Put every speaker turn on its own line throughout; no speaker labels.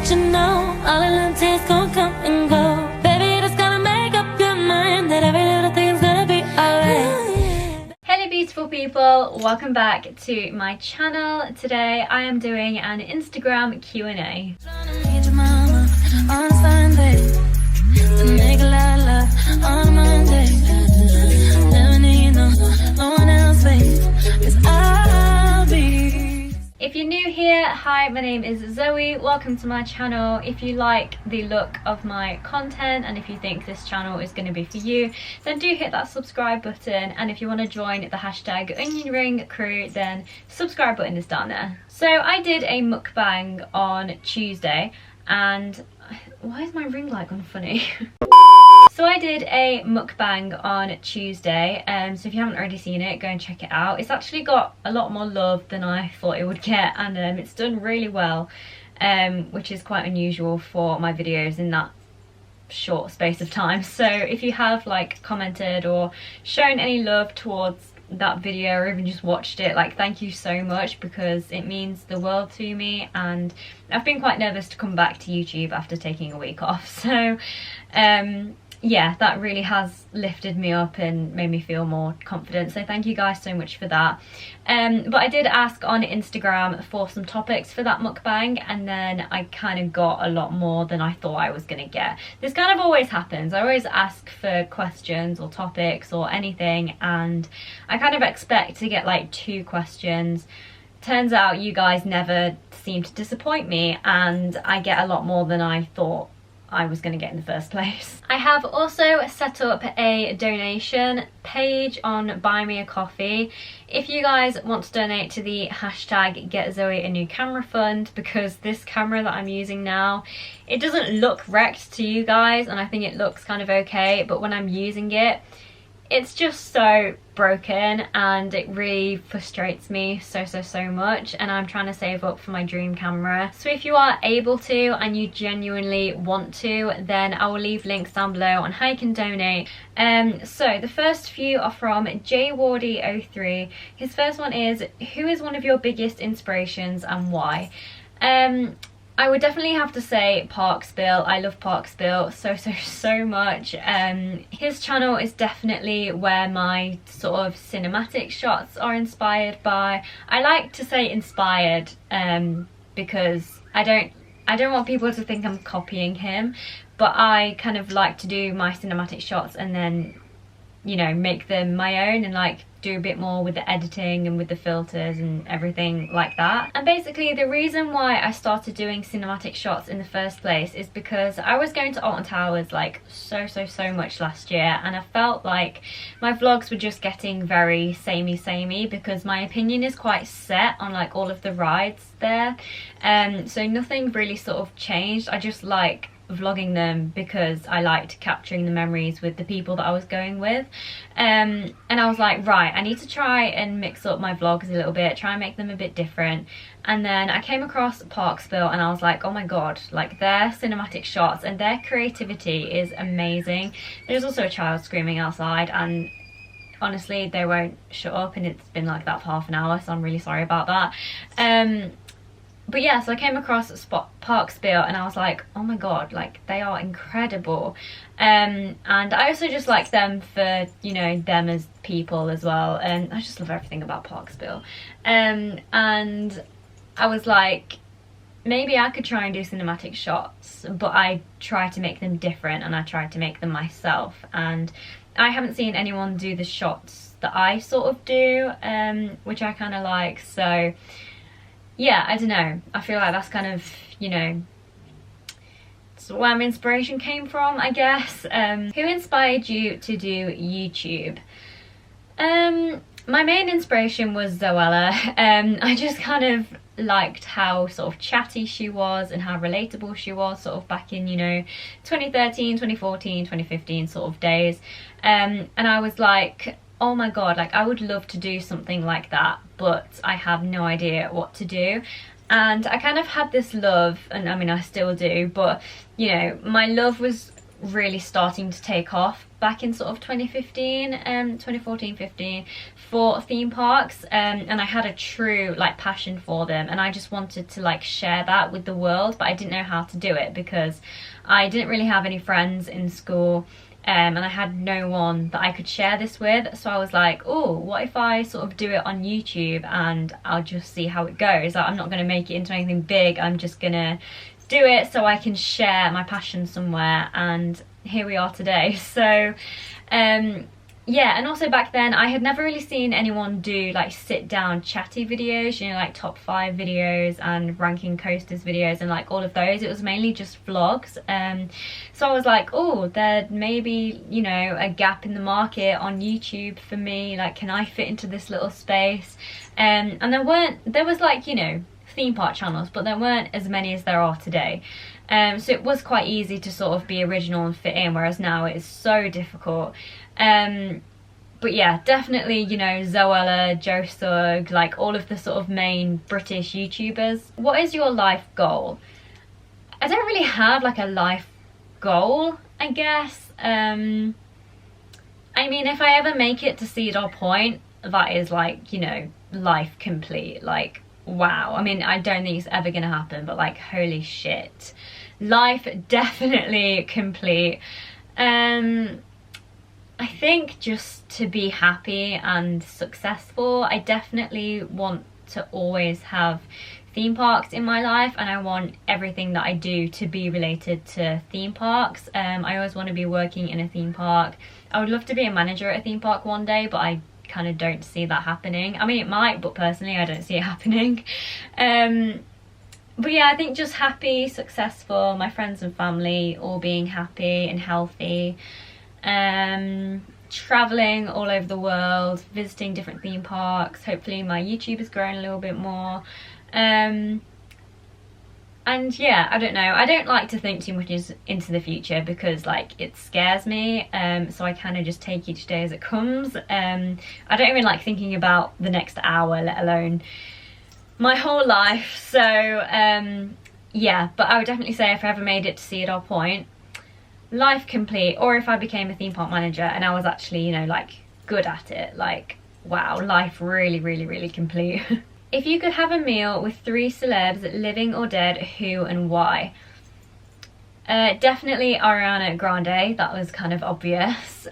let you know all the little tears gon' come and go. Baby, just gotta make up your mind that every little thing's gonna be alright.
Hello beautiful people, welcome back to my channel. Today I am doing an Instagram Q&A.
On Sunday, to make a lot of love on Monday. Never need no one else, babe, 'cause I'll be.
If you're new here, hi, my name is Zoe. Welcome to my channel. If you like the look of my content and if you think this channel is going to be for you, then do hit that subscribe button. And if you want to join the hashtag onion ring crew, then subscribe button is down there. So I did a mukbang on Tuesday, and why is my ring light gone funny? So I did a mukbang on Tuesday, so if you haven't already seen it, go and check it out. It's actually got a lot more love than I thought it would get, and it's done really well, which is quite unusual for my videos in that short space of time. So if you have like commented or shown any love towards that video or even just watched it, like, thank you so much, because it means the world to me, and I've been quite nervous to come back to YouTube after taking a week off. So yeah, that really has lifted me up and made me feel more confident, so thank you guys so much for that. But I did ask on Instagram for some topics for that mukbang, and then I kind of got a lot more than I thought I was gonna get. This kind of always happens. I always ask for questions or topics or anything, and I kind of expect to get like 2 questions. Turns out you guys never seem to disappoint me, and I get a lot more than I thought I was going to get in the first place. I have also set up a donation page on Buy Me a Coffee. If you guys want to donate to the hashtag Get Zoe a New Camera Fund, because this camera that I'm using now, it doesn't look wrecked to you guys, and I think it looks kind of okay, but when I'm using it, it's just so broken and it really frustrates me so much, and I'm trying to save up for my dream camera. So if you are able to and you genuinely want to, then I will leave links down below on how you can donate. So the first few are from jwardy03. His first one is, who is one of your biggest inspirations and why? I would definitely have to say Parkspill. I love Parkspill so much. His channel is definitely where my sort of cinematic shots are inspired by. I like to say inspired because I don't want people to think I'm copying him, but I kind of like to do my cinematic shots and then, you know, make them my own and like do a bit more with the editing and with the filters and everything like that. And basically the reason why I started doing cinematic shots in the first place is because I was going to Alton Towers like so much last year, and I felt like my vlogs were just getting very samey because my opinion is quite set on like all of the rides there, so nothing really sort of changed. I just like vlogging them because I liked capturing the memories with the people that I was going with, and I was like, right, I need to try and mix up my vlogs a little bit, try and make them a bit different. And then I came across Parkspill and I was like, oh my god, like their cinematic shots and their creativity is amazing. There's also a child screaming outside, and honestly they won't shut up, and it's been like that for half an hour, so I'm really sorry about that. But yeah, so I came across Parkspill and I was like, oh my god, like they are incredible. And I also just like them for, you know, them as people as well, and I just love everything about Parkspill. And I was like, maybe I could try and do cinematic shots, but I try to make them different and I try to make them myself, and I haven't seen anyone do the shots that I sort of do, which I kind of like. So yeah, I don't know, I feel like that's kind of, you know, it's where my inspiration came from, I guess. Who inspired you to do YouTube? My main inspiration was Zoella. I just kind of liked how sort of chatty she was and how relatable she was sort of back in, you know, 2013, 2014, 2015 sort of days. And I was like, oh my god, like I would love to do something like that, but I have no idea what to do. And I kind of had this love, and I mean I still do, but you know, my love was really starting to take off back in sort of 2014-15 for theme parks, and I had a true like passion for them, and I just wanted to like share that with the world, but I didn't know how to do it because I didn't really have any friends in school, and I had no one that I could share this with. So I was like, oh, what if I sort of do it on YouTube and I'll just see how it goes. Like, I'm not going to make it into anything big, I'm just gonna do it so I can share my passion somewhere, and here we are today. So yeah, and also back then I had never really seen anyone do like sit down chatty videos, you know, like top 5 videos and ranking coasters videos and like all of those. It was mainly just vlogs. So I was like, oh, there may be, you know, a gap in the market on YouTube for me, like can I fit into this little space? And there was like, you know, theme park channels, but there weren't as many as there are today. So it was quite easy to sort of be original and fit in, whereas now it is so difficult. But yeah, definitely, you know, Zoella, Joe Sugg, like all of the sort of main British YouTubers. What is your life goal? I don't really have like a life goal, I guess. I mean, if I ever make it to Cedar Point, that is like, you know, life complete. Like, wow. I mean, I don't think it's ever gonna happen, but like, holy shit. Life definitely complete. I think just to be happy and successful, I definitely want to always have theme parks in my life, and I want everything that I do to be related to theme parks. I always want to be working in a theme park. I would love to be a manager at a theme park one day, but I kind of don't see that happening. I mean, it might, but personally I don't see it happening. But yeah, I think just happy, successful, my friends and family all being happy and healthy. Traveling all over the world, visiting different theme parks. Hopefully my YouTube is growing a little bit more. And yeah, I don't know, I don't like to think too much into the future because like it scares me. So I kind of just take each day as it comes. I don't even like thinking about the next hour, let alone my whole life. So yeah, but I would definitely say if I ever made it to Cedar Point, life complete. Or if I became a theme park manager and I was actually, you know, like good at it, like wow, life really, really, really complete. If you could have a meal with 3 celebs, living or dead, who and why? Definitely Ariana Grande, that was kind of obvious.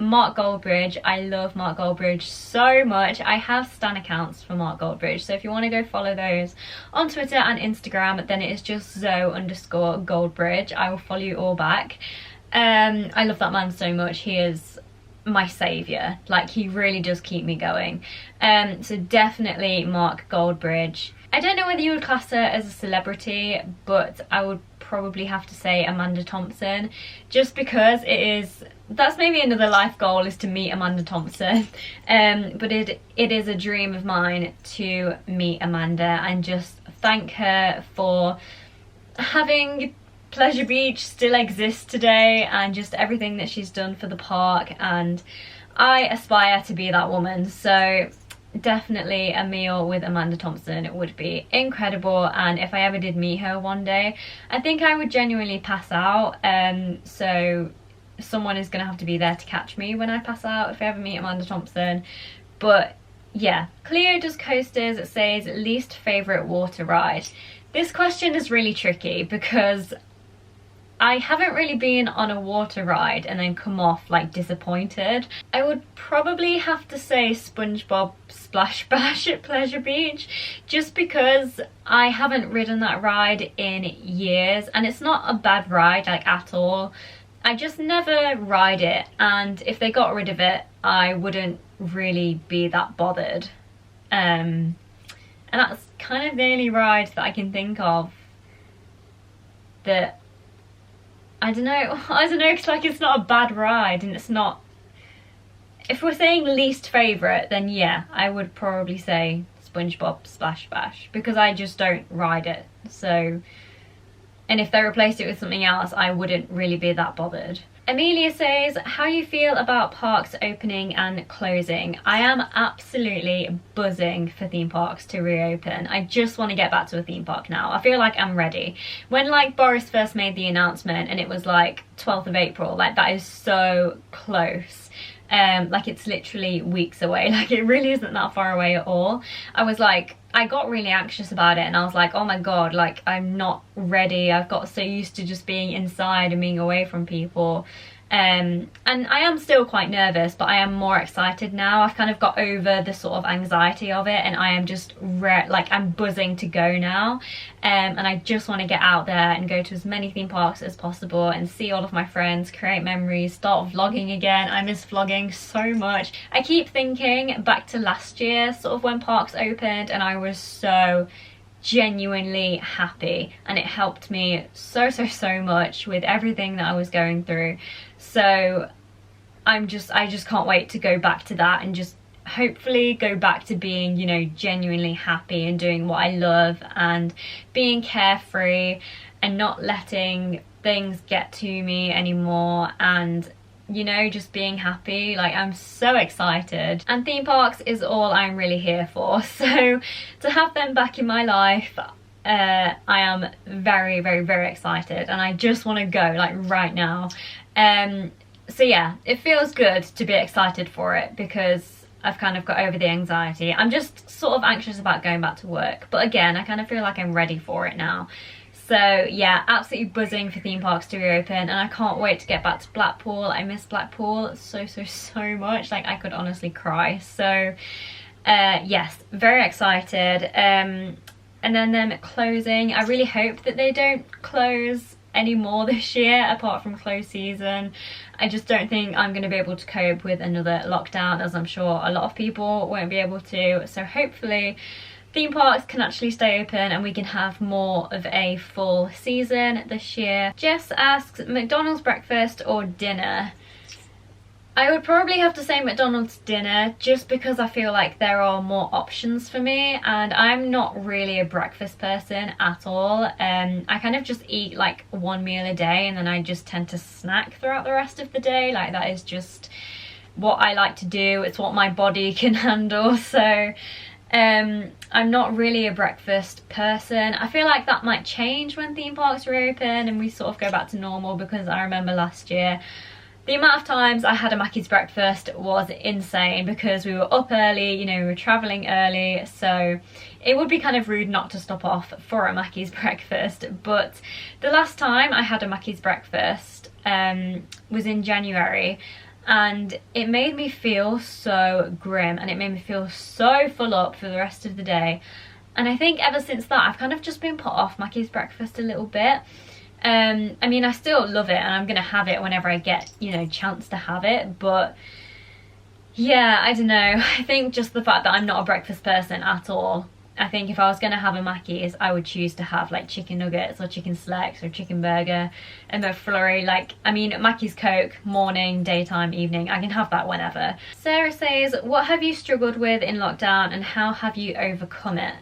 Mark Goldbridge, I love Mark Goldbridge so much. I have stan accounts for Mark Goldbridge, so if you want to go follow those on Twitter and Instagram, then it is just Zoe_Goldbridge. I will follow you all back. I love that man so much. He is my saviour, like he really does keep me going. So definitely Mark Goldbridge. I don't know whether you would class her as a celebrity, but I would probably have to say Amanda Thompson, just because that's maybe another life goal, is to meet Amanda Thompson. But it is a dream of mine to meet Amanda and just thank her for having Pleasure Beach still exists today and just everything that she's done for the park, and I aspire to be that woman. So definitely a meal with Amanda Thompson would be incredible, and if I ever did meet her one day, I think I would genuinely pass out. So someone is gonna have to be there to catch me when I pass out if I ever meet Amanda Thompson. But yeah, Cleo does coasters. It says least favourite water ride. This question is really tricky because I haven't really been on a water ride and then come off like disappointed. I would probably have to say SpongeBob Splash Bash at Pleasure Beach, just because I haven't ridden that ride in years, and it's not a bad ride like at all. I just never ride it, and if they got rid of it I wouldn't really be that bothered. And that's kind of the only ride that I can think of that I don't know, because like it's not a bad ride, and it's not, if we're saying least favourite, then yeah, I would probably say SpongeBob Splash Bash, because I just don't ride it. So, and if they replaced it with something else, I wouldn't really be that bothered. Amelia says, how you feel about parks opening and closing? I am absolutely buzzing for theme parks to reopen. I just want to get back to a theme park now. I feel like I'm ready. When like Boris first made the announcement and it was like 12th of April, like that is so close. Like it's literally weeks away. Like it really isn't that far away at all. I got really anxious about it and I was like, oh my god, like I'm not ready. I've got so used to just being inside and being away from people. And I am still quite nervous, but I am more excited now. I've kind of got over the sort of anxiety of it and I am just like I'm buzzing to go now. And I just want to get out there and go to as many theme parks as possible and see all of my friends, create memories, start vlogging again. I miss vlogging so much. I keep thinking back to last year, sort of when parks opened, and I was so genuinely happy and it helped me so much with everything that I was going through. So I just can't wait to go back to that and just hopefully go back to being, you know, genuinely happy and doing what I love and being carefree and not letting things get to me anymore, and you know, just being happy. Like I'm so excited, and theme parks is all I'm really here for. So to have them back in my life, I am very excited and I just want to go like right now. So yeah, it feels good to be excited for it because I've kind of got over the anxiety. I'm just sort of anxious about going back to work, but again, I kind of feel like I'm ready for it now. So yeah, absolutely buzzing for theme parks to reopen, and I can't wait to get back to Blackpool. I miss Blackpool so much, like I could honestly cry. So yes, very excited. And then them closing, I really hope that they don't close anymore this year apart from close season. I just don't think I'm going to be able to cope with another lockdown, as I'm sure a lot of people won't be able to. So hopefully theme parks can actually stay open and we can have more of a full season this year. Jess asks, McDonald's breakfast or dinner? I would probably have to say McDonald's dinner, just because I feel like there are more options for me, and I'm not really a breakfast person at all. I kind of just eat like one meal a day and then I just tend to snack throughout the rest of the day. Like that is just what I like to do. It's what my body can handle. So I'm not really a breakfast person. I feel like that might change when theme parks reopen and we sort of go back to normal, because I remember last year the amount of times I had a Mackey's breakfast was insane, because we were up early, you know, we were travelling early, so it would be kind of rude not to stop off for a Mackey's breakfast. But the last time I had a Mackey's breakfast was in January, and it made me feel so grim and it made me feel so full up for the rest of the day. And I think ever since that I've kind of just been put off Mackey's breakfast a little bit. I mean, I still love it and I'm gonna have it whenever I get, you know, chance to have it, but yeah, I don't know. I think just the fact that I'm not a breakfast person at all, I think if I was gonna have a Mackey's, I would choose to have like chicken nuggets or chicken selects or chicken burger and McFlurry. Like, I mean, Mackey's Coke, morning, daytime, evening, I can have that whenever. Sarah says, what have you struggled with in lockdown and how have you overcome it?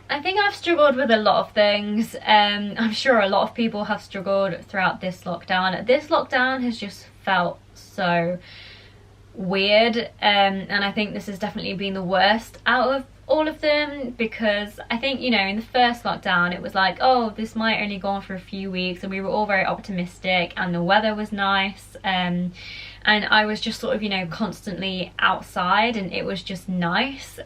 I think I've struggled with a lot of things. I'm sure a lot of people have struggled throughout this lockdown. This lockdown has just felt so weird, and I think this has definitely been the worst out of all of them, because I think, you know, in the first lockdown it was like, oh, this might only go on for a few weeks, and we were all very optimistic and the weather was nice, and I was just sort of, you know, constantly outside and it was just nice.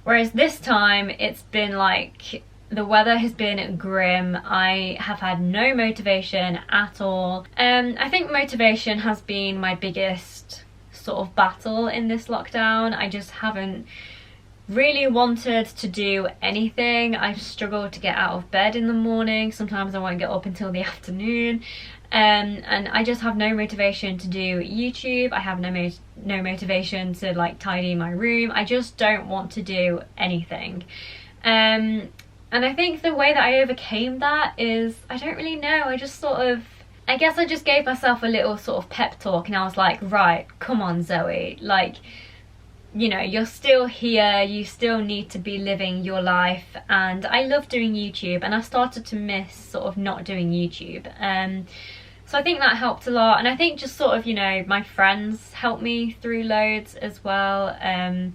Whereas this time it's been like, the weather has been grim. I have had no motivation at all. I think motivation has been my biggest sort of battle in this lockdown. I just haven't really wanted to do anything. I've struggled to get out of bed in the morning. Sometimes I won't get up until the afternoon. And I just have no motivation to do YouTube. I have no motivation to like tidy my room. I just don't want to do anything. And I think the way that I overcame that is, I don't really know, I just sort of, I guess I just gave myself a little sort of pep talk and I was like, right, come on Zoe, like you know, you're still here, you still need to be living your life. And I love doing YouTube, and I started to miss sort of not doing YouTube. So I think that helped a lot, and I think just sort of, you know, my friends helped me through loads as well, and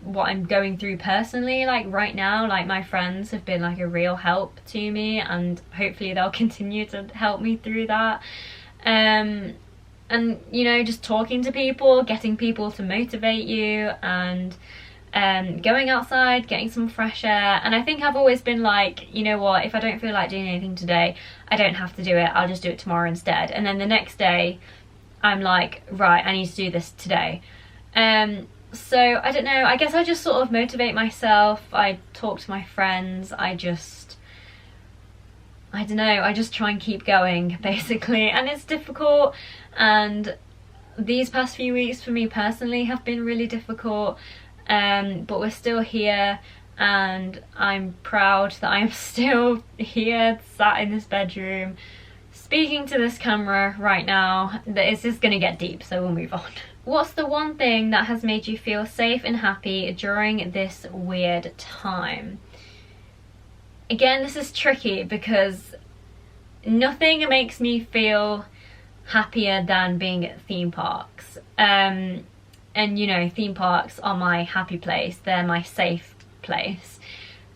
what I'm going through personally, like right now, like my friends have been like a real help to me, and hopefully they'll continue to help me through that. And you know, just talking to people, getting people to motivate you, and going outside, getting some fresh air. And I think I've always been like, you know what, if I don't feel like doing anything today, I don't have to do it, I'll just do it tomorrow instead. And then the next day I'm like, right, I need to do this today. So I don't know, I guess I just sort of motivate myself. I talk to my friends, I don't know, I just try and keep going basically. And it's difficult, and these past few weeks for me personally have been really difficult, but we're still here, and I'm proud that I'm still here, sat in this bedroom speaking to this camera right now. It's just gonna get deep, so we'll move on. What's the one thing that has made you feel safe and happy during this weird time? Again, this is tricky because nothing makes me feel happier than being at theme parks. And you know, theme parks are my happy place, they're my safe place.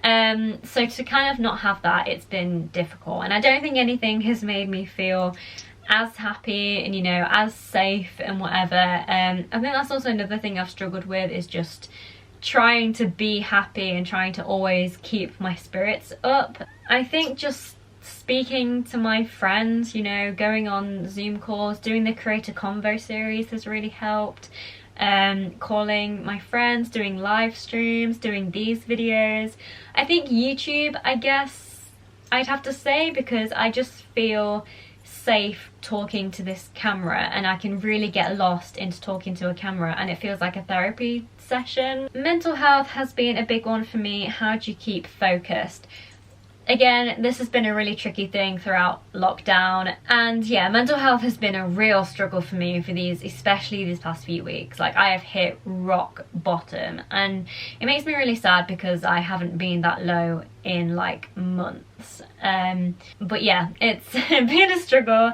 So to kind of not have that, it's been difficult, and I don't think anything has made me feel as happy and, you know, as safe and whatever. I think that's also another thing I've struggled with, is just trying to be happy and trying to always keep my spirits up. I think just speaking to my friends, you know, going on Zoom calls, doing the Creator Convo series has really helped. Calling my friends, doing live streams, doing these videos. I think YouTube, I guess I'd have to say, because I just feel safe talking to this camera, and I can really get lost into talking to a camera, and it feels like a therapy session. Mental health has been a big one for me. How do you keep focused? Again, this has been a really tricky thing throughout lockdown, and yeah, mental health has been a real struggle for me for especially these past few weeks. Like, I have hit rock bottom, and it makes me really sad because I haven't been that low in like months. But yeah, it's been a struggle.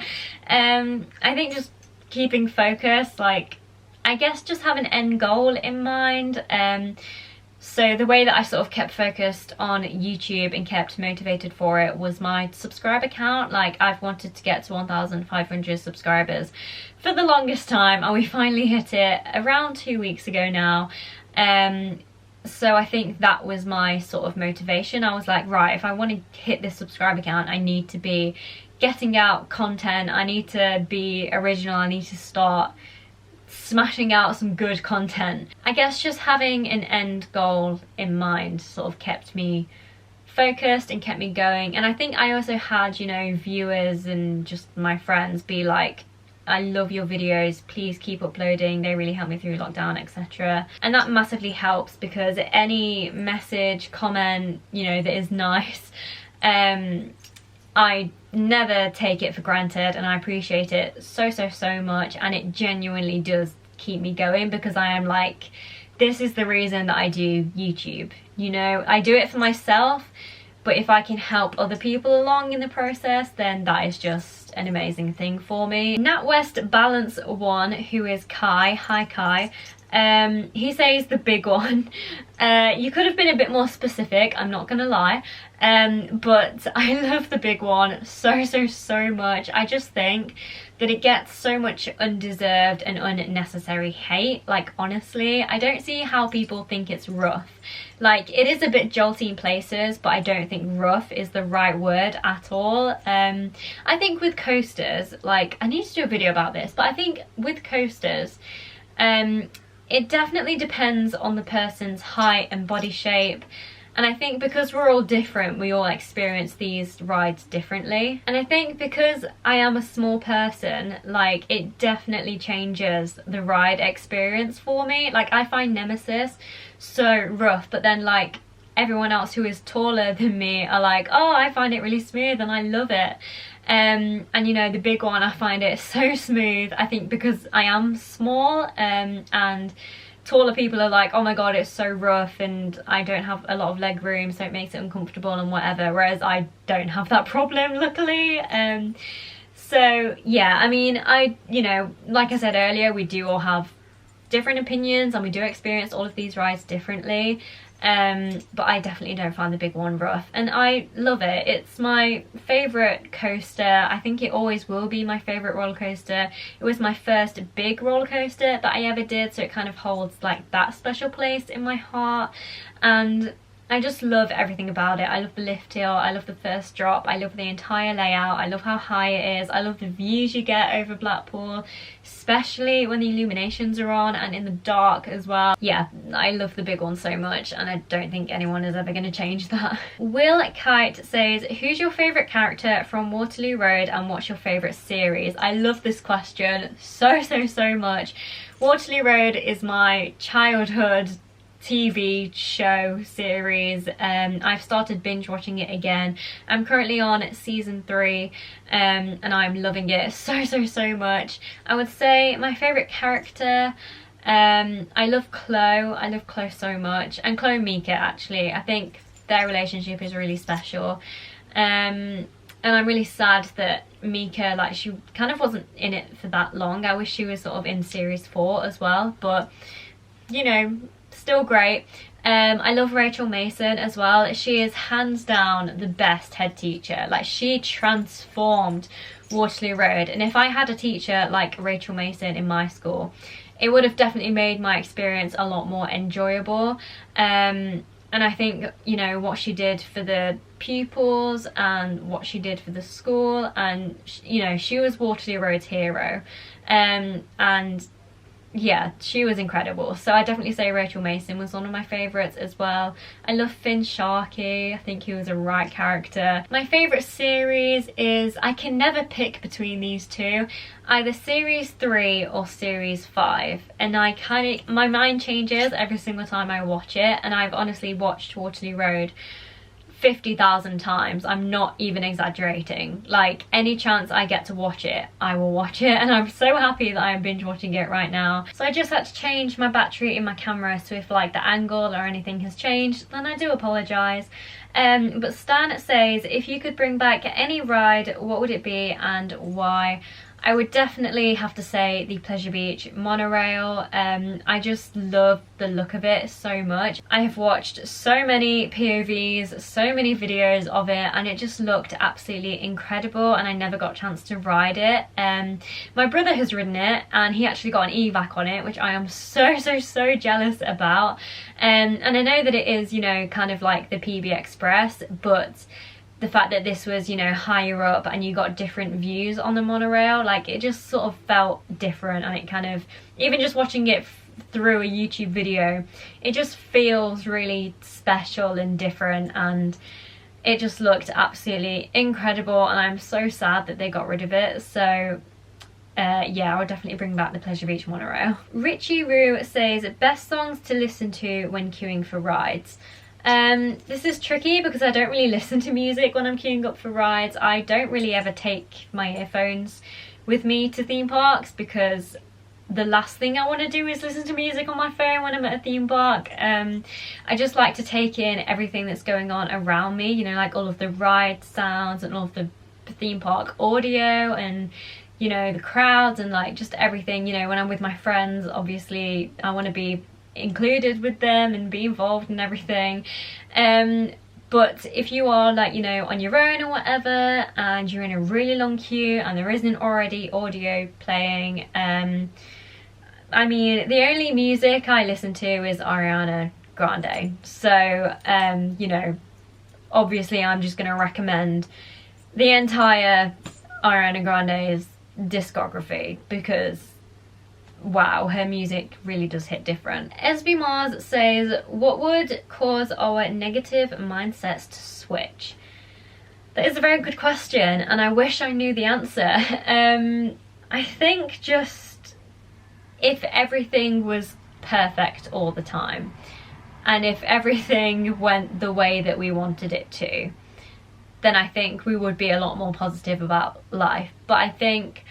I think just keeping focused, like, I guess just have an end goal in mind. So the way that I sort of kept focused on YouTube and kept motivated for it was my subscriber count. Like, I've wanted to get to 1,500 subscribers for the longest time, and we finally hit it around 2 weeks ago now. So I think that was my sort of motivation. I was like, right, if I want to hit this subscriber count, I need to be getting out content, I need to be original, I need to start smashing out some good content. I guess just having an end goal in mind sort of kept me focused and kept me going. And I think I also had, you know, viewers and just my friends be like, I love your videos, please keep uploading, they really help me through lockdown, etc. And that massively helps, because any message, comment, you know, that is nice, I never take it for granted, and I appreciate it so much, and it genuinely does keep me going, because I am like, this is the reason that I do YouTube, you know. I do it for myself, but if I can help other people along in the process, then that is just an amazing thing for me. NatWest Balance One, who is Kai, hi Kai, he says the big one. You could have been a bit more specific, I'm not gonna lie, but I love the big one so much. I just think that it gets so much undeserved and unnecessary hate. Like, honestly, I don't see how people think it's rough. Like, it is a bit jolty in places, but I don't think rough is the right word at all. I think with coasters, like, I need to do a video about this, but I think with coasters, it definitely depends on the person's height and body shape. And I think because we're all different, we all experience these rides differently. And I think because I am a small person, like, it definitely changes the ride experience for me. Like, I find Nemesis so rough, but then like everyone else who is taller than me are like, oh, I find it really smooth and I love it. And you know, the big one, I find it so smooth, I think because I am small, and taller people are like, oh my god, it's so rough and I don't have a lot of leg room, so it makes it uncomfortable and whatever, whereas I don't have that problem, luckily. So yeah, I mean, you know, like I said earlier, we do all have different opinions and we do experience all of these rides differently. But I definitely don't find the big one rough, and I love it. It's my favourite coaster. I think it always will be my favourite roller coaster. It was my first big roller coaster that I ever did, so it kind of holds like that special place in my heart, and I just love everything about it. I love the lift hill, I love the first drop, I love the entire layout, I love how high it is, I love the views you get over Blackpool, especially when the illuminations are on and in the dark as well. Yeah, I love the big one so much, and I don't think anyone is ever going to change that. Will Kite says, who's your favourite character from Waterloo Road and what's your favourite series? I love this question so much. Waterloo Road is my childhood TV show series. I've started binge watching it again. I'm currently on season 3 and I'm loving it so much. I would say my favourite character, I love Chloe. I love Chloe so much, and Chloe and Mika actually. I think their relationship is really special, and I'm really sad that Mika, like, she kind of wasn't in it for that long. I wish she was sort of in series 4 as well, but you know, still great. I love Rachel Mason as well. She is hands down the best head teacher. Like, she transformed Waterloo Road, and if I had a teacher like Rachel Mason in my school, it would have definitely made my experience a lot more enjoyable. And I think, you know, what she did for the pupils and what she did for the school, and you know, she was Waterloo Road's hero. And yeah, she was incredible. So I definitely say Rachel Mason was one of my favourites as well. I love Finn Sharkey. I think he was a right character. My favourite series is, I can never pick between these two, either series 3 or series 5, and my mind changes every single time I watch it, and I've honestly watched Waterloo Road 50,000 times. I'm not even exaggerating. Like, any chance I get to watch it, I will watch it, and I'm so happy that I am binge watching it right now. So I just had to change my battery in my camera, so if like the angle or anything has changed, then I do apologise. But Stan says, if you could bring back any ride, what would it be and why? I would definitely have to say the Pleasure Beach monorail. I just love the look of it so much. I have watched so many POVs, so many videos of it, and it just looked absolutely incredible, and I never got a chance to ride it. My brother has ridden it, and he actually got an evac on it, which I am so jealous about. And I know that it is, you know, kind of like the PB Express, but the fact that this was, you know, higher up and you got different views on the monorail, like, it just sort of felt different, and it kind of, even just watching it through a YouTube video, it just feels really special and different, and it just looked absolutely incredible, and I'm so sad that they got rid of it. So yeah, I would definitely bring back the Pleasure Beach monorail. Richie Roo says, best songs to listen to when queuing for rides. This is tricky because I don't really listen to music when I'm queuing up for rides. I don't really ever take my earphones with me to theme parks, because the last thing I want to do is listen to music on my phone when I'm at a theme park. I just like to take in everything that's going on around me, you know, like all of the ride sounds and all of the theme park audio, and you know, the crowds, and like just everything. You know, when I'm with my friends, obviously I want to be included with them and be involved in everything. But if you are, like, you know, on your own or whatever, and you're in a really long queue and there isn't already audio playing, I mean, the only music I listen to is Ariana Grande. So you know, obviously I'm just going to recommend the entire Ariana Grande's discography, because wow, her music really does hit different. SB Mars says, what would cause our negative mindsets to switch? That is a very good question, and I wish I knew the answer. I think just if everything was perfect all the time, and if everything went the way that we wanted it to, then I think we would be a lot more positive about life. But I think,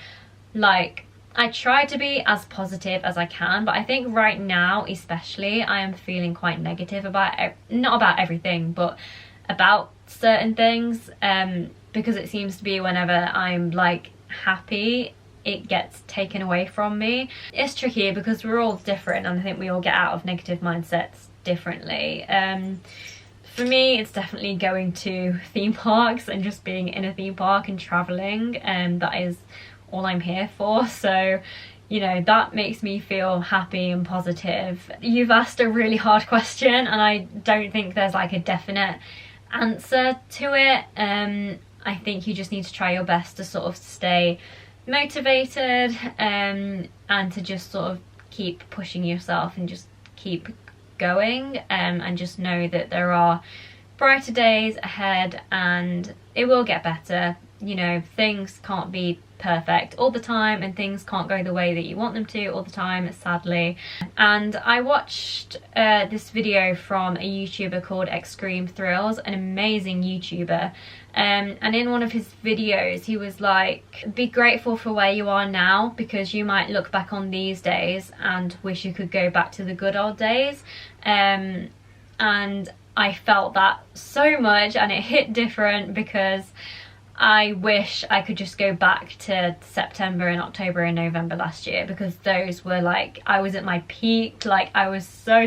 like, I try to be as positive as I can, but I think right now especially I am feeling quite negative about not about everything, but about certain things, because it seems to be whenever I'm like happy, it gets taken away from me. It's tricky because we're all different, and I think we all get out of negative mindsets differently. For me, it's definitely going to theme parks and just being in a theme park and traveling, and that is all I'm here for. So, you know, that makes me feel happy and positive. You've asked a really hard question, and I don't think there's like a definite answer to it. I think you just need to try your best to sort of stay motivated, and to just sort of keep pushing yourself and just keep going, and just know that there are brighter days ahead and it will get better. You know, things can't be perfect all the time, and things can't go the way that you want them to all the time, sadly. And I watched this video from a YouTuber called Extreme Thrills, an amazing YouTuber, and in one of his videos he was like, be grateful for where you are now, because you might look back on these days and wish you could go back to the good old days. And I felt that so much, and it hit different because I wish I could just go back to September and October and November last year, because those were like, I was at my peak. Like, I was so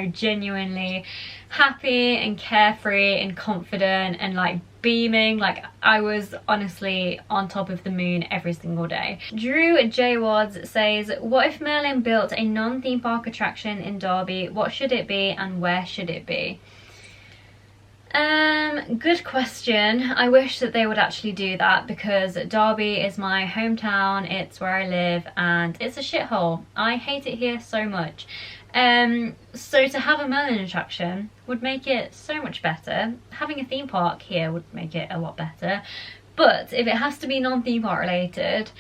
genuinely happy and carefree and confident and like beaming. Like, I was honestly on top of the moon every single day. Drew J. Wads says, what if Merlin built a non-theme park attraction in Derby? What should it be and where should it be? Good question. I wish that they would actually do that, because Derby is my hometown, it's where I live, and it's a shithole. I hate it here so much. So to have a Merlin attraction would make it so much better. Having a theme park here would make it a lot better. But if it has to be non-theme park related,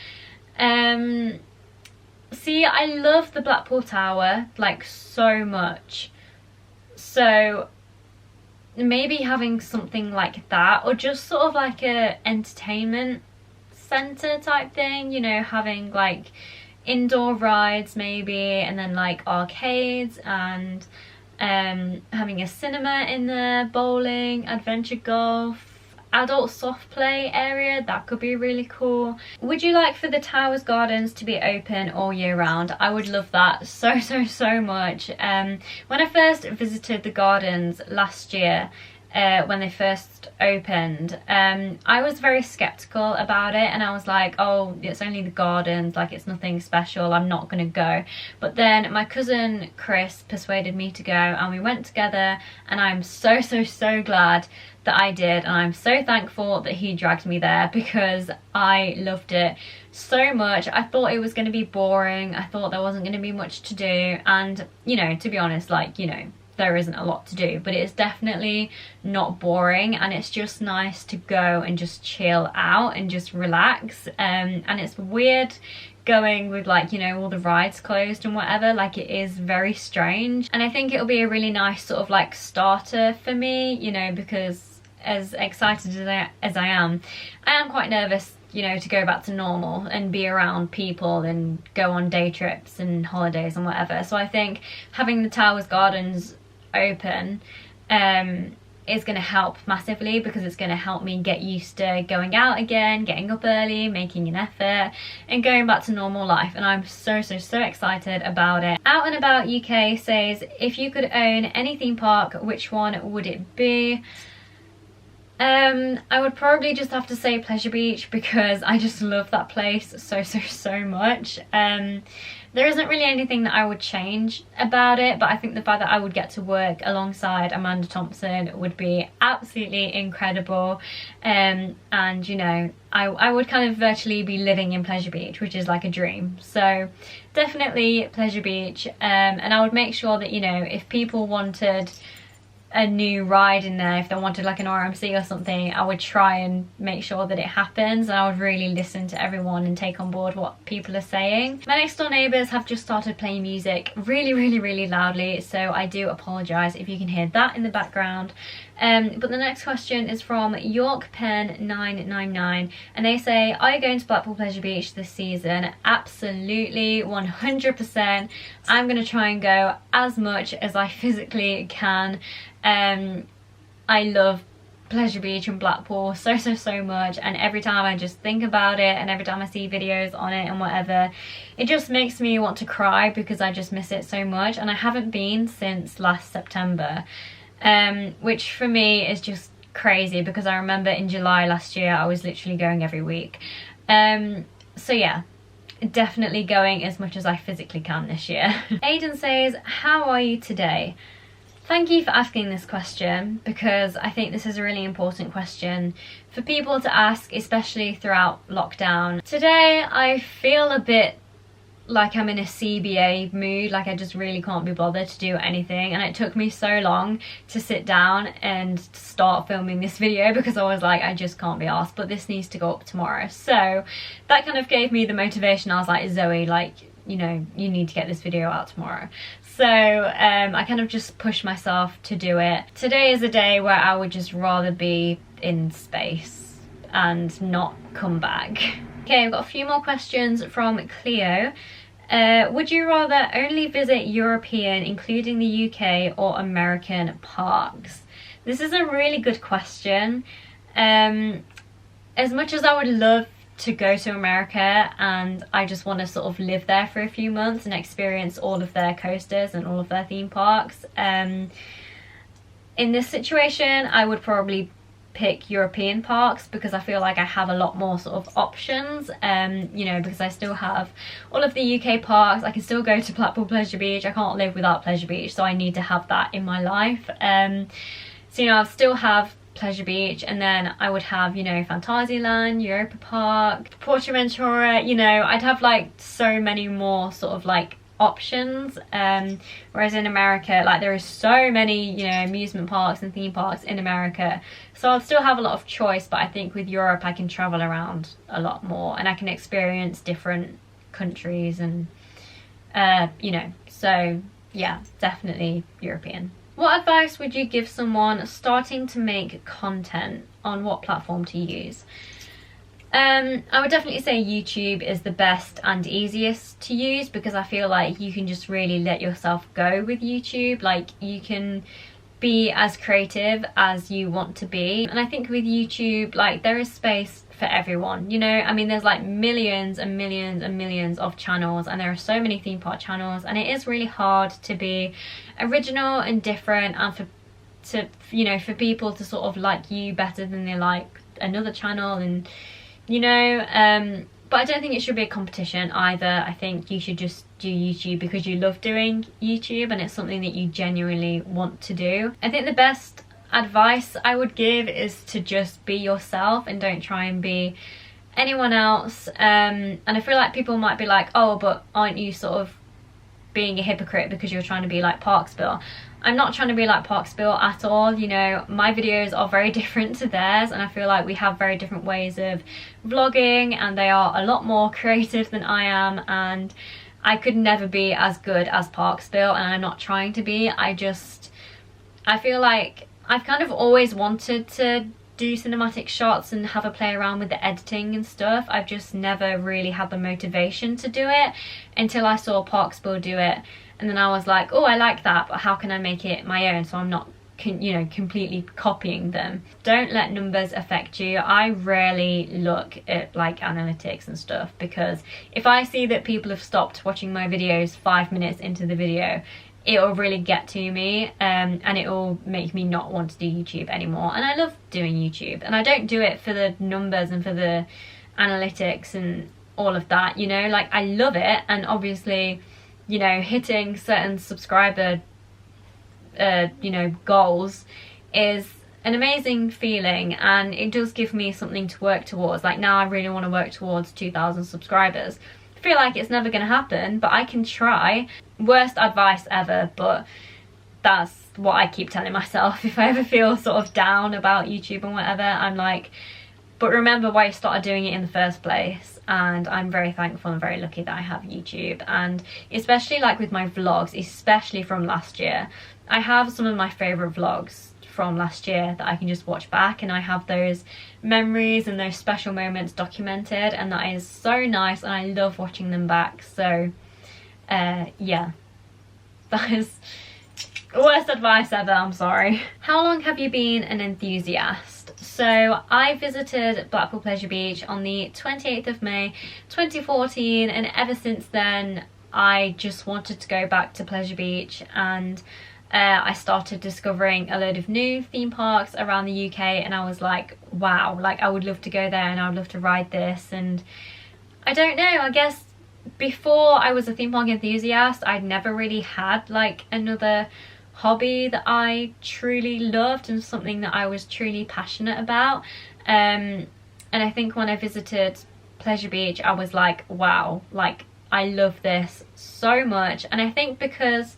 see, I love the Blackpool Tower like so much. So maybe having something like that, or just sort of like a entertainment center type thing, you know, having like indoor rides maybe, and then like arcades, and having a cinema in there, bowling, adventure golf, adult soft play area. That could be really cool. Would you like for the Towers Gardens to be open all year round? I would love that so much. When I first visited the gardens last year, when they first opened, I was very skeptical about it, and I was like, oh, it's only the gardens, like it's nothing special, I'm not gonna go. But then my cousin Chris persuaded me to go, and we went together, and I'm so glad that I did, and I'm so thankful that he dragged me there, because I loved it so much. I thought it was going to be boring, I thought there wasn't going to be much to do, and you know, to be honest, like, you know, there isn't a lot to do, but it's definitely not boring, and it's just nice to go and just chill out and just relax. And it's weird going with, like, you know, all the rides closed and whatever. Like, it is very strange, and I think it'll be a really nice sort of like starter for me, you know, because as excited as I am quite nervous, you know, to go back to normal and be around people and go on day trips and holidays and whatever. So I think having the Towers Gardens open is going to help massively, because it's going to help me get used to going out again, getting up early, making an effort, and going back to normal life. And I'm so excited about it. Out and About UK says, if you could own any theme park, which one would it be? I would probably just have to say Pleasure Beach, because I just love that place so much. There isn't really anything that I would change about it, but I think the fact that I would get to work alongside Amanda Thompson would be absolutely incredible. And you know, I would kind of virtually be living in Pleasure Beach, which is like a dream. So definitely Pleasure Beach. And I would make sure that, you know, if people wanted a new ride in there, if they wanted like an RMC or something, I would try and make sure that it happens, and I would really listen to everyone and take on board what people are saying. My next door neighbours have just started playing music really loudly, so I do apologise if you can hear that in the background. But the next question is from YorkPen999, and they say, are you going to Blackpool Pleasure Beach this season? Absolutely, 100%. I'm going to try and go as much as I physically can. I love Pleasure Beach and Blackpool so much, and every time I just think about it and every time I see videos on it and whatever, it just makes me want to cry because I just miss it so much. And I haven't been since last September, which for me is just crazy because I remember in July last year I was literally going every week. So yeah, definitely going as much as I physically can this year. Aidan says, how are you today? Thank you for asking this question, because I think this is a really important question for people to ask, especially throughout lockdown. Today I feel a bit like I'm in a CBA mood, like I just really can't be bothered to do anything, and it took me so long to sit down and start filming this video because I was like, I just can't be arsed, but this needs to go up tomorrow. So that kind of gave me the motivation. I was like, Zoe, like, you know, you need to get this video out tomorrow. So I kind of just pushed myself to do it. Today is a day where I would just rather be in space and not come back. Okay, I've got a few more questions from Cleo. Would you rather only visit European, including the UK, or American parks? This is a really good question. As much as I would love to go to America and I just want to sort of live there for a few months and experience all of their coasters and all of their theme parks, in this situation I would probably pick European parks because I feel like I have a lot more sort of options, you know, because I still have all of the UK parks. I can still go to Blackpool Pleasure Beach. I can't live without Pleasure Beach, so I need to have that in my life. So, you know, I'll still have Pleasure Beach, and then I would have, you know, Fantasyland, Europa Park, Portaventura, you know, I'd have like so many more sort of like options, whereas in America, like, there is so many, you know, amusement parks and theme parks in America, so I'll still have a lot of choice. But I think with Europe I can travel around a lot more and I can experience different countries and you know, so yeah, definitely European. What advice would you give someone starting to make content, on what platform to use? I would definitely say YouTube is the best and easiest to use, because I feel like you can just really let yourself go with YouTube. Like, you can be as creative as you want to be, and I think with YouTube, like, there is space for everyone, you know. I mean, there's like millions and millions and millions of channels, and there are so many theme park channels, and it is really hard to be original and different, and you know, for people to sort of like you better than they like another channel, and you know, but I don't think it should be a competition either. I think you should just do YouTube because you love doing YouTube and it's something that you genuinely want to do. I think the best advice I would give is to just be yourself and don't try and be anyone else. And I feel like people might be like, oh, but aren't you sort of being a hypocrite because you're trying to be like Parkspill? I'm not trying to be like Parkspill at all. You know, my videos are very different to theirs, and I feel like we have very different ways of vlogging, and they are a lot more creative than I am, and I could never be as good as Parkspill, and I'm not trying to be. I feel like I've kind of always wanted to do cinematic shots and have a play around with the editing and stuff. I've just never really had the motivation to do it until I saw Parkspill do it, and then I was like, oh, I like that, but how can I make it my own so I'm not, you know, completely copying them? Don't let numbers affect you. I rarely look at like analytics and stuff, because if I see that people have stopped watching my videos 5 minutes into the video, it'll really get to me, and it'll make me not want to do YouTube anymore. And I love doing YouTube, and I don't do it for the numbers and for the analytics and all of that, you know. Like, I love it, and obviously, you know, hitting certain subscriber you know, goals is an amazing feeling, and it does give me something to work towards. Like, now I really want to work towards 2,000 subscribers. I feel like it's never going to happen, but I can try. Worst advice ever, but that's what I keep telling myself. If I ever feel sort of down about YouTube and whatever, I'm like, but remember why you started doing it in the first place. And I'm very thankful and very lucky that I have YouTube, and especially like with my vlogs, especially from last year, I have some of my favourite vlogs from last year that I can just watch back, and I have those memories and those special moments documented, and that is so nice, and I love watching them back. So yeah, that is worst advice ever, I'm sorry. How long have you been an enthusiast? So I visited Blackpool Pleasure Beach on the 28th of May 2014, and ever since then I just wanted to go back to Pleasure Beach, and I started discovering a load of new theme parks around the UK, and I was like, wow, like I would love to go there and I would love to ride this. And I don't know, I guess before I was a theme park enthusiast, I'd never really had like another hobby that I truly loved and something that I was truly passionate about. And I think when I visited Pleasure Beach, I was like, wow, like I love this so much. And I think because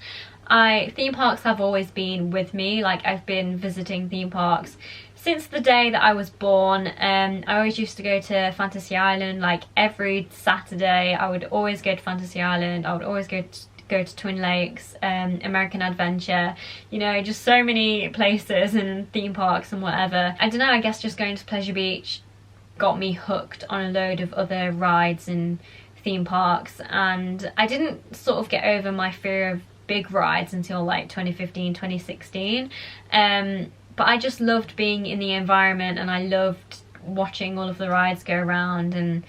theme parks have always been with me, like I've been visiting theme parks since the day that I was born. I always used to go to Fantasy Island, like every Saturday I would always go to Fantasy Island. I would always go to Twin Lakes, American Adventure, you know, just so many places and theme parks and whatever. I don't know, I guess just going to Pleasure Beach got me hooked on a load of other rides and theme parks, and I didn't sort of get over my fear of big rides until like 2015, 2016. But I just loved being in the environment, and I loved watching all of the rides go around. And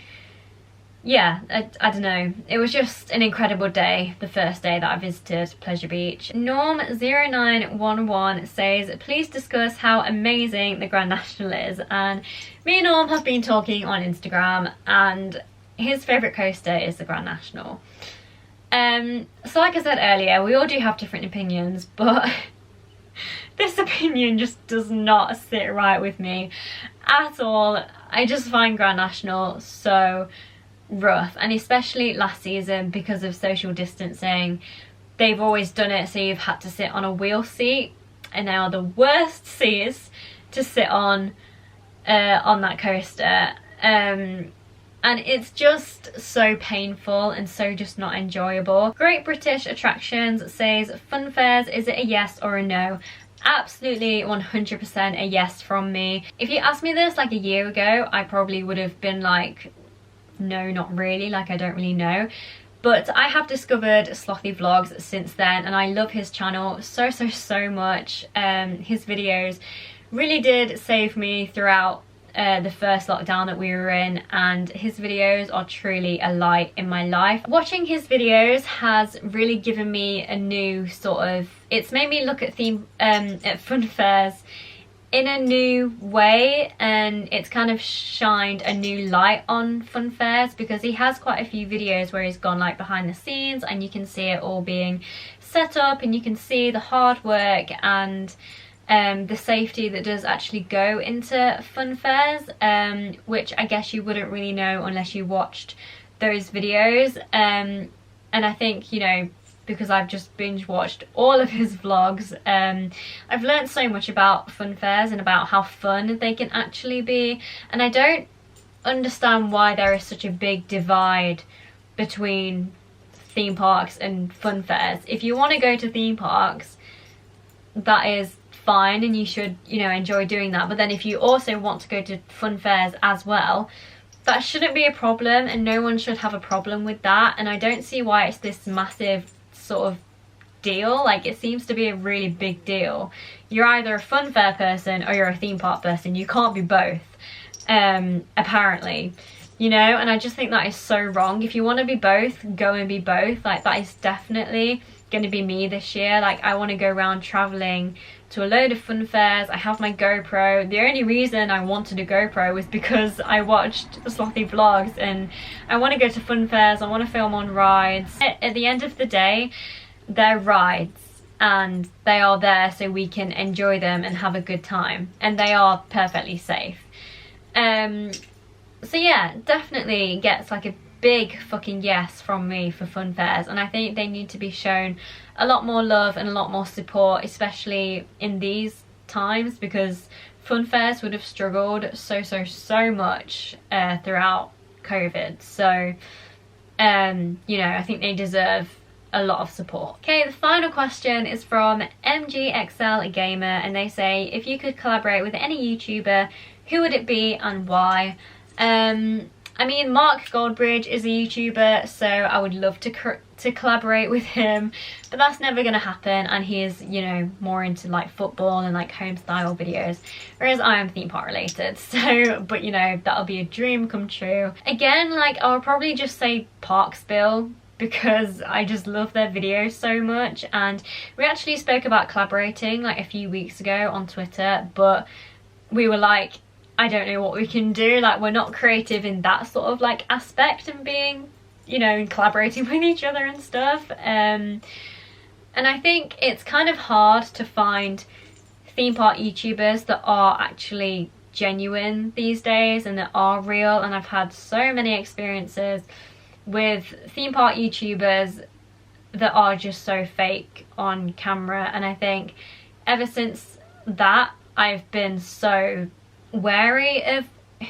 yeah, I don't know, it was just an incredible day, the first day that I visited Pleasure Beach. Norm0911 says, please discuss how amazing the Grand National is. And me and Norm have been talking on Instagram, and his favourite coaster is the Grand National. So like I said earlier, we all do have different opinions, but this opinion just does not sit right with me at all. I just find Grand National so rough, and especially last season because of social distancing. They've always done it so you've had to sit on a wheel seat, and they are the worst seats to sit on that coaster. And it's just so painful and so just not enjoyable. Great British Attractions says, Funfairs, is it a yes or a no? Absolutely 100% a yes from me. If you asked me this like a year ago, I probably would have been like, no, not really, like I don't really know. But I have discovered Slothy Vlogs since then, and I love his channel so much. His videos really did save me throughout the first lockdown that we were in, and his videos are truly a light in my life. Watching his videos has really given me a new sort of, it's made me look at Funfairs in a new way, and it's kind of shined a new light on Funfairs, because he has quite a few videos where he's gone like behind the scenes, and you can see it all being set up, and you can see the hard work and the safety that does actually go into Funfairs, which I guess you wouldn't really know unless you watched those videos. And I think, you know, because I've just binge watched all of his vlogs, I've learned so much about Funfairs and about how fun they can actually be. And I don't understand why there is such a big divide between theme parks and Funfairs. If you want to go to theme parks, that is fine, and you should, you know, enjoy doing that. But then if you also want to go to Funfairs as well, that shouldn't be a problem, and no one should have a problem with that. And I don't see why it's this massive sort of deal. Like, it seems to be a really big deal. You're either a Funfair person or you're a theme park person. You can't be both, apparently, you know. And I just think that is so wrong. If you want to be both, go and be both. Like, that is definitely going to be me this year. Like, I want to go around traveling to a load of Funfairs. I have my GoPro. The only reason I wanted a GoPro was because I watched Slothy Vlogs, and I want to go to Funfairs. I want to film on rides. At the end of the day, they're rides, and they are there so we can enjoy them and have a good time, and they are perfectly safe. So yeah, definitely gets like a big fucking yes from me for Funfairs, and I think they need to be shown a lot more love and a lot more support, especially in these times, because Funfairs would have struggled so much throughout COVID. So you know, I think they deserve a lot of support. Okay, the final question is from MGXL Gamer, and they say, if you could collaborate with any YouTuber, who would it be and why? I mean, Mark Goldbridge is a YouTuber, so I would love to collaborate with him, but that's never gonna happen, and he is, you know, more into like football and like home style videos, whereas I am theme park related. So, but you know, that'll be a dream come true. Again, like, I would probably just say Parkspill, because I just love their videos so much, and we actually spoke about collaborating like a few weeks ago on Twitter, but we were like, I don't know what we can do, like we're not creative in that sort of like aspect and being, you know, collaborating with each other and stuff. And I think it's kind of hard to find theme park YouTubers that are actually genuine these days and that are real, and I've had so many experiences with theme park YouTubers that are just so fake on camera, and I think ever since that I've been so wary of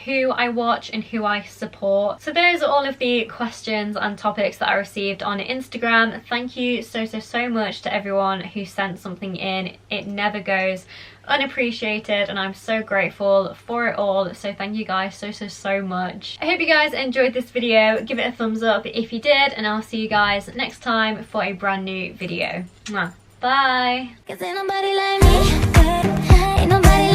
who I watch and who I support. So those are all of the questions and topics that I received on Instagram. Thank you so much to everyone who sent something in. It never goes unappreciated, and I'm so grateful for it all. So thank you guys so much. I hope you guys enjoyed this video. Give it a thumbs up if you did, and I'll see you guys next time for a brand new video. Mwah. Bye. 'Cause ain't nobody like me. Ain't nobody like